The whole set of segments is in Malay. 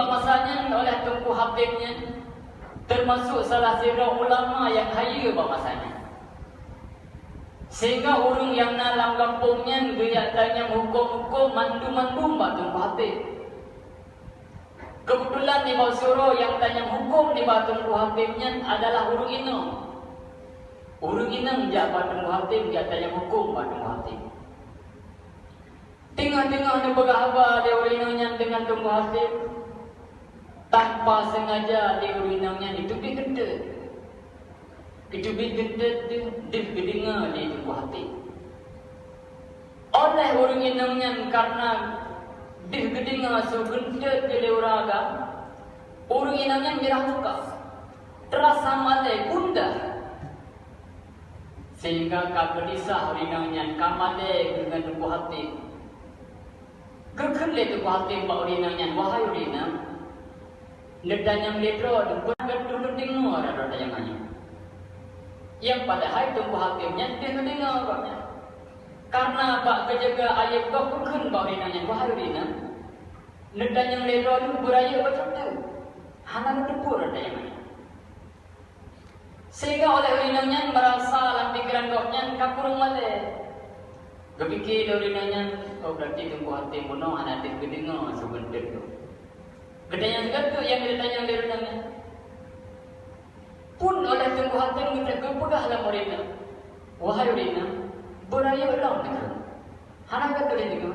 masanya oleh Tunku Habibnya termasuk salah seorang ulama yang kaya masanya. Sehingga orang yang nalang kampungnya dia tanya hukum-hukum mandu-mandu mbak Tunku Habib. Kebetulan di Basuro yang tanya hukum di Tunku Habibnya adalah orang Inang. Orang Inang dia Tunku Habib dia tanya hukum Tunku Habib. Tengah-tengah dia berkhabar dia orang Inangnya dengan Tunku Habib. Tanpa sengaja dia orang Inangnya itu gede. Itu gede dia kedengar dia Tunku Habib. Oleh orang Inangnya karena dia kedengar segendet dia orang agam. Orang Inangnya merah muka. Terasa malai bunda. Sehingga kagelisah orang Inangnya kamalai dengan Tunku Habib. Kekelih Tunku Habib mbak orang Inangnya wahai orang Inang. Nedan yang letro dan dulu dengar ada yang hanya. Yang padahal Tunku Habibnya dia mendengar orangnya. Karena bak kejaga ayat kau bukan bak rinanya wahai rina. Nedan yang letro itu beraya macam tu. Hana tepur ada yang hanya. Sehingga oleh rinanya merasa dalam pikiran koknya kakurung male. Kepikir rinanya oh berarti Tunku Habib mono hana dengar sebentar tu. Gedanya juga tu yang ditanya oleh rinanya. Pun oleh Tunku Habib kita kepegahlah mereka. Wahai rina, beraya ulang dengan. Hana kata dia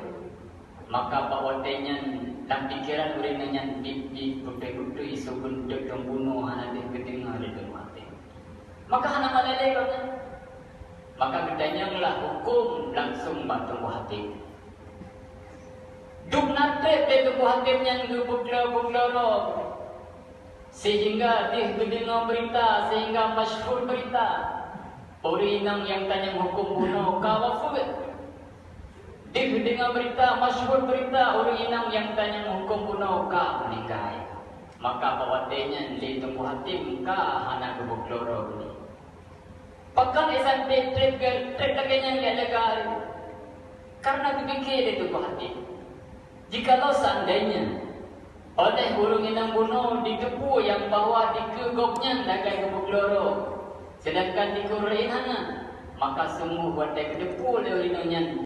maka bawatenya dan pikiran rinanya di betul-betul sebelum dia membunuh hana dia kedengar di Tunku Habib. Maka hana malai katanya. Maka gedanya lah hukum langsung Tunku Habib. Duk nate Tunku Habibnya ngebukla-buklaro. Sehingga dia mendengar berita, sehingga masyhur berita. Orang Inang yang tanya hukum bunuh kawafud. Dia mendengar berita, masyhur berita. Orang Inang yang tanya hukum bunuh ka menikah. Maka bawatenya di Tunku Habib ka hana kebukloro ni. Pakan esan trip laganya dia jaga. Karena dipikir Tunku Habib. Jikalau seandainya oleh burung Inang bunuh ditepu yang bawa dikegopnya dagai kebukloro. Sedangkan dikurein hana. Maka semua buat dia kedepu oleh inangnya.